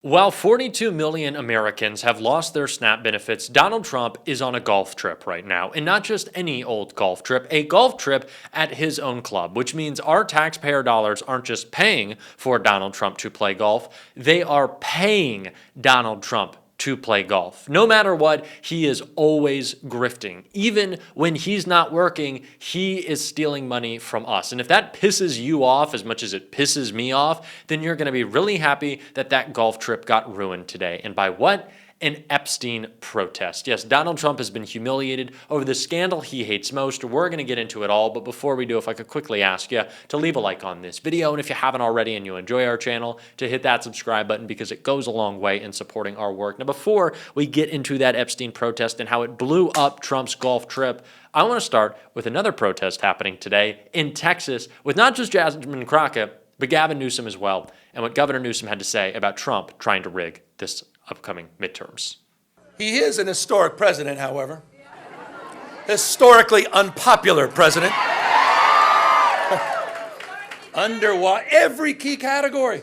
While 42 million Americans have lost their SNAP benefits, Donald Trump is on a golf trip right now. And not just any old golf trip, a golf trip at his own club, which means our taxpayer dollars aren't just paying for Donald Trump to play golf, they are paying Donald Trump to play golf. No matter what, he is always grifting. Even when he's not working, he is stealing money from us. And if that pisses you off as much as it pisses me off, then you're going to be really happy that that golf trip got ruined today. And by what? An Epstein protest. Yes, Donald Trump has been humiliated over the scandal he hates most. We're going to get into it all, but before we do, if I could quickly ask you to leave a like on this video, and if you haven't already and you enjoy our channel, to hit that subscribe button because it goes a long way in supporting our work. Now, before we get into that Epstein protest and how it blew up Trump's golf trip, I want to start with another protest happening today in Texas with not just Jasmine Crockett, but Gavin Newsom as well, and what Governor Newsom had to say about Trump trying to rig this upcoming midterms. He is an historic president, however. Historically unpopular president. Under every key category.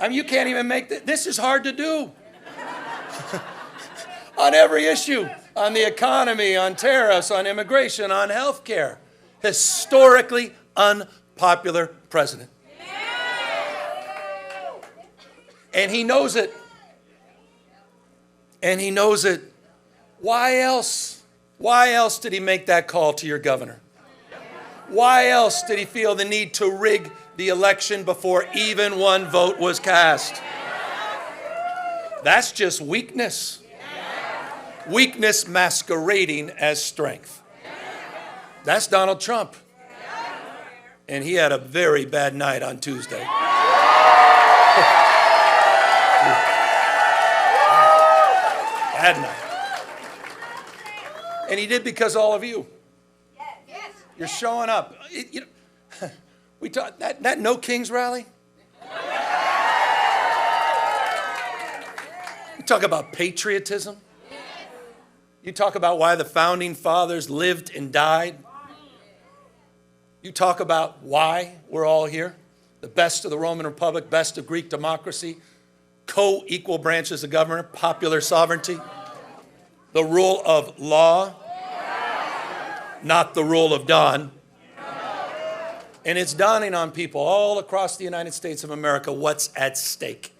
I mean, you can't even make this is hard to do. On every issue, on the economy, on tariffs, on immigration, on health care. Historically unpopular president. And he knows it. And he knows it. Why else? Why else did he make that call to your governor? Why else did he feel the need to rig the election before even one vote was cast? That's just weakness. Weakness masquerading as strength. That's Donald Trump. And he had a very bad night on Tuesday. Bad night. And he did because all of you. You're showing up. We talk that No Kings rally. You talk about patriotism. You talk about why the founding fathers lived and died. You talk about why we're all here. The best of the Roman Republic, best of Greek democracy, co-equal branches of government, popular sovereignty, the rule of law, not the rule of dawn. And it's dawning on people all across the United States of America what's at stake.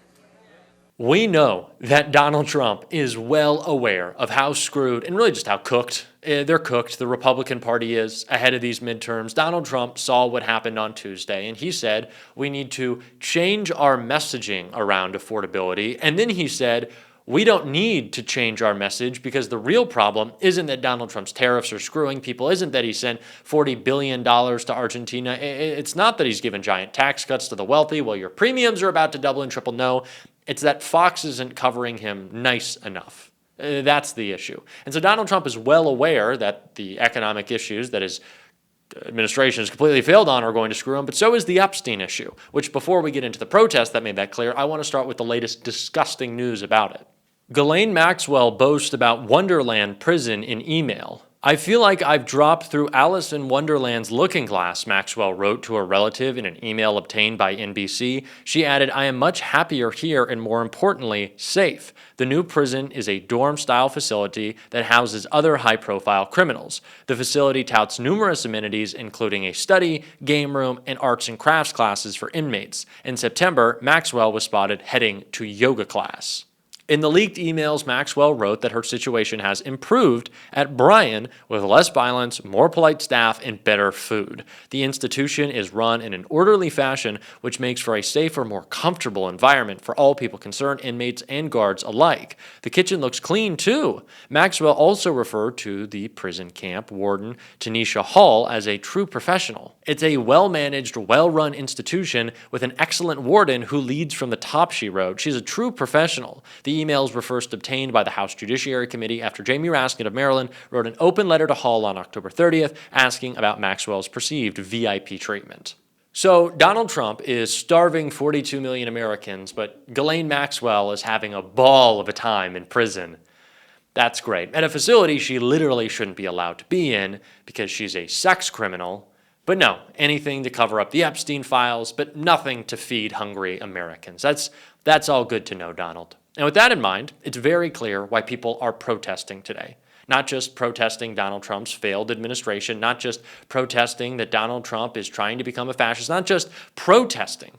We know that Donald Trump is well aware of how screwed and really just how cooked they're cooked. The Republican Party is ahead of these midterms. Donald Trump saw what happened on Tuesday, and he said we need to change our messaging around affordability. And then he said we don't need to change our message because the real problem isn't that Donald Trump's tariffs are screwing people, isn't that he sent $40 billion to Argentina. It's not that he's given giant tax cuts to the wealthy. Well, your premiums are about to double and triple. No, it's that Fox isn't covering him nice enough. That's the issue. And so Donald Trump is well aware that the economic issues that his administration has completely failed on are going to screw him, but so is the Epstein issue, which before we get into the protest that made that clear, I want to start with the latest disgusting news about it. Ghislaine Maxwell boasts about Wonderland prison in email. I feel like I've dropped through Alice in Wonderland's looking glass, Maxwell wrote to a relative in an email obtained by NBC. She added, I am much happier here and more importantly, safe. The new prison is a dorm-style facility that houses other high-profile criminals. The facility touts numerous amenities, including a study, game room, and arts and crafts classes for inmates. In September, Maxwell was spotted heading to yoga class. In the leaked emails, Maxwell wrote that her situation has improved at Bryan with less violence, more polite staff, and better food. The institution is run in an orderly fashion, which makes for a safer, more comfortable environment for all people concerned, inmates and guards alike. The kitchen looks clean, too. Maxwell also referred to the prison camp warden, Tanisha Hall, as a true professional. It's a well-managed, well-run institution with an excellent warden who leads from the top, she wrote. She's a true professional. The emails were first obtained by the House Judiciary Committee after Jamie Raskin of Maryland wrote an open letter to Hall on October 30th asking about Maxwell's perceived VIP treatment. So Donald Trump is starving 42 million Americans, but Ghislaine Maxwell is having a ball of a time in prison. That's great. At a facility she literally shouldn't be allowed to be in because she's a sex criminal. But no, anything to cover up the Epstein files, but nothing to feed hungry Americans. That's That's all good to know, Donald. And with that in mind, it's very clear why people are protesting today. Not just protesting Donald Trump's failed administration, not just protesting that Donald Trump is trying to become a fascist, not just protesting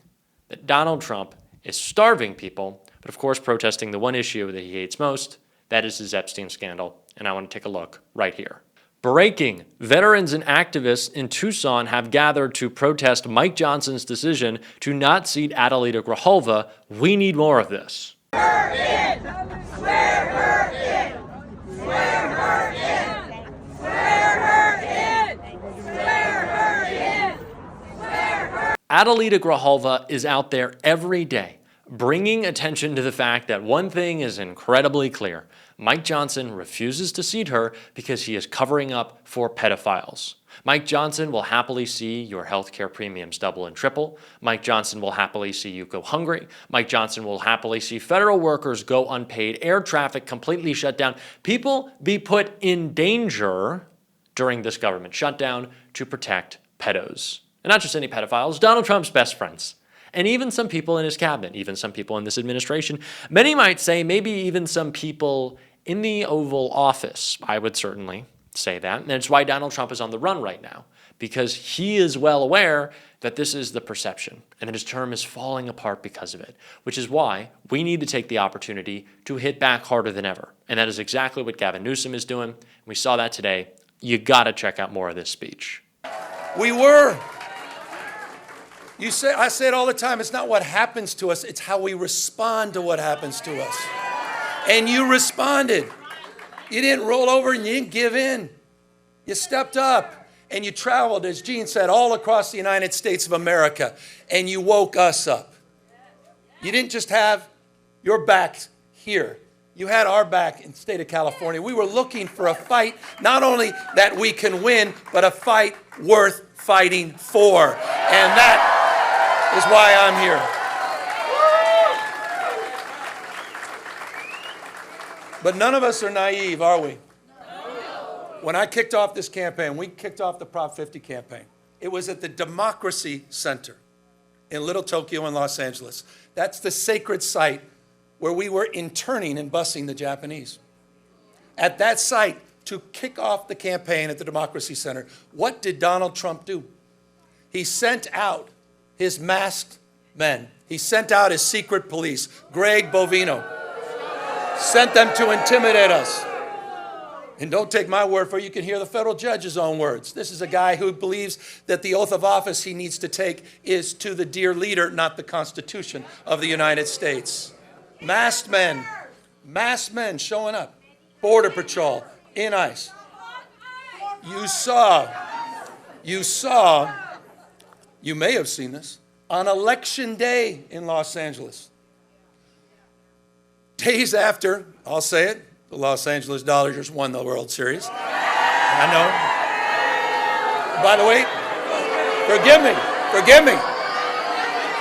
that Donald Trump is starving people, but of course protesting the one issue that he hates most, that is his Epstein scandal. And I want to take a look right here. Breaking. Veterans and activists in Tucson have gathered to protest Mike Johnson's decision to not seat Adelita Grijalva. We need more of this. Her in! Swear her in! Swear her in! Swear her in! Swear her in! Swear her. Adelita Grijalva is out there every day, bringing attention to the fact that one thing is incredibly clear. Mike Johnson refuses to seat her because he is covering up for pedophiles. Mike Johnson will happily see your healthcare premiums double and triple. Mike Johnson will happily see you go hungry. Mike Johnson will happily see federal workers go unpaid, air traffic completely shut down, people be put in danger during this government shutdown to protect pedos. And not just any pedophiles, Donald Trump's best friends. And even some people in his cabinet, even some people in this administration. Many might say maybe even some people in the Oval Office. I would certainly say that. And it's why Donald Trump is on the run right now, because he is well aware that this is the perception and that his term is falling apart because of it, which is why we need to take the opportunity to hit back harder than ever. And that is exactly what Gavin Newsom is doing. We saw that today. You got to check out more of this speech. We were. I say it all the time, it's not what happens to us, it's how we respond to what happens to us. And you responded. You didn't roll over and you didn't give in. You stepped up and you traveled, as Gene said, all across the United States of America, and you woke us up. You didn't just have your back here. You had our back in the state of California. We were looking for a fight, not only that we can win, but a fight worth fighting for. And that is why I'm here. But none of us are naive, are we? When I kicked off this campaign, we kicked off the Prop 50 campaign. It was at the Democracy Center in Little Tokyo in Los Angeles. That's the sacred site where we were interning and busing the Japanese. At that site, to kick off the campaign at the Democracy Center, what did Donald Trump do? He sent out his masked men. He sent out his secret police, Greg Bovino. Sent them to intimidate us. And don't take my word for it, you can hear the federal judge's own words. This is a guy who believes that the oath of office he needs to take is to the dear leader, not the Constitution of the United States. Masked men showing up. Border Patrol, in ICE. You may have seen this, on Election Day in Los Angeles. Days after, I'll say it, the Los Angeles Dodgers won the World Series. I know. By the way, forgive me.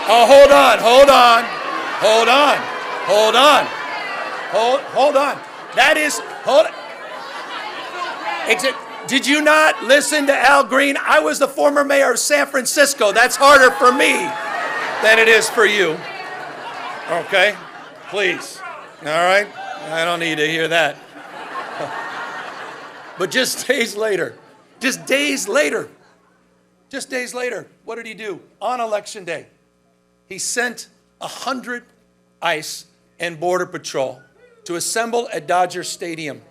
Oh, hold on. Did you not listen to Al Green? I was the former mayor of San Francisco. That's harder for me than it is for you. Okay? Please. All right? I don't need to hear that. But just days later, what did he do? On Election Day, he sent 100 ICE and Border Patrol to assemble at Dodger Stadium,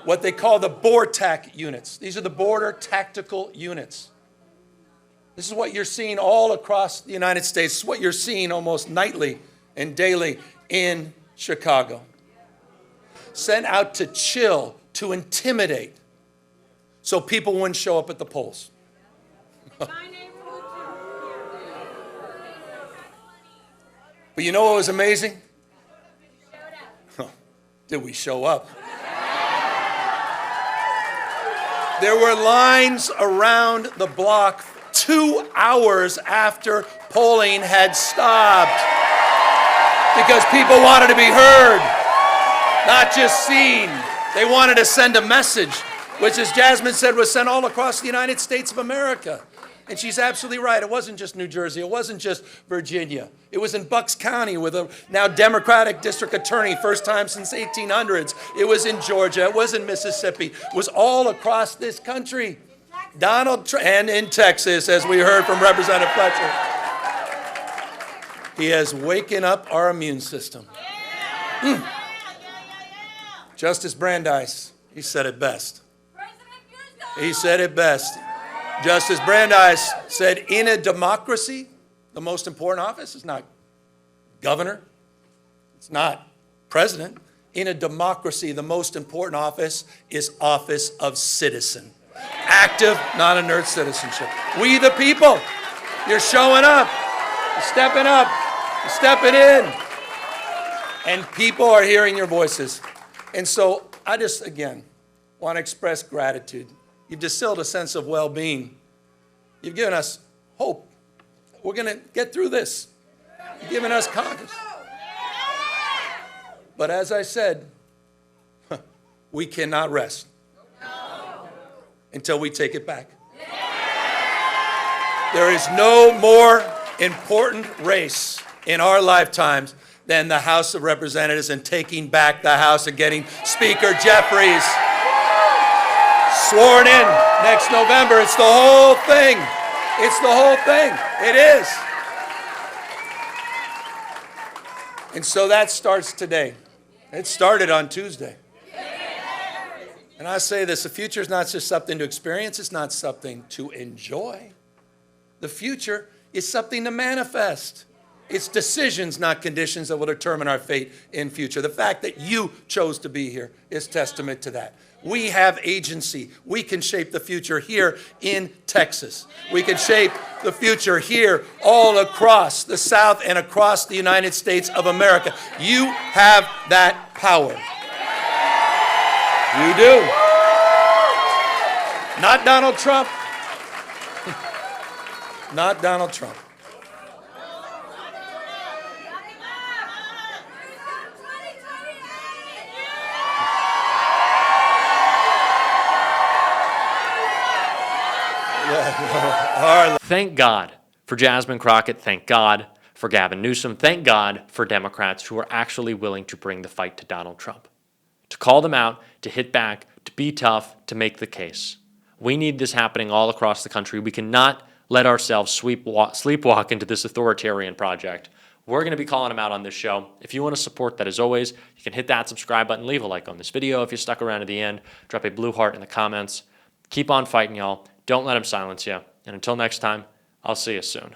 what they call the BORTAC units. These are the Border Tactical Units. This is what you're seeing all across the United States. This is what you're seeing almost nightly and daily in Chicago. Sent out to chill, to intimidate, so people wouldn't show up at the polls. But you know what was amazing? Did we show up? There were lines around the block 2 hours after polling had stopped because people wanted to be heard, not just seen. They wanted to send a message, which, as Jasmine said, was sent all across the United States of America. And she's absolutely right. It wasn't just New Jersey. It wasn't just Virginia. It was in Bucks County with a now Democratic district attorney, first time since 1800s. It was in Georgia. It was in Mississippi. It was all across this country. Donald Trump, and in Texas, as we heard from Representative Fletcher. He has waken up our immune system. Justice Brandeis, he said it best. He said it best. Justice Brandeis said, in a democracy, the most important office is not governor. It's not president. In a democracy, the most important office is office of citizen. Active, not inert citizenship. We the people, you're showing up. You're stepping up. You're stepping in. And people are hearing your voices. And so I just, again, want to express gratitude. You've distilled a sense of well-being. You've given us hope. We're going to get through this. You've given us confidence. But as I said, we cannot rest until we take it back. There is no more important race in our lifetimes than the House of Representatives and taking back the House and getting Speaker Jeffries sworn in next November. It's the whole thing. It's the whole thing. It is. And so that starts today. It started on Tuesday. And I say this, the future is not just something to experience. It's not something to enjoy. The future is something to manifest. It's decisions, not conditions, that will determine our fate in future. The fact that you chose to be here is testament to that. We have agency. We can shape the future here in Texas. We can shape the future here all across the South and across the United States of America. You have that power. You do. Not Donald Trump. Not Donald Trump. Thank God for Jasmine Crockett. Thank God for Gavin Newsom. Thank God for Democrats who are actually willing to bring the fight to Donald Trump, to call them out, to hit back, to be tough, to make the case. We need this happening all across the country. We cannot let ourselves sleepwalk into this authoritarian project. We're going to be calling them out on this show. If you want to support that, as always, you can hit that subscribe button, leave a like on this video. If you stuck around to the end, drop a blue heart in the comments. Keep on fighting, y'all. Don't let them silence you. And until next time, I'll see you soon.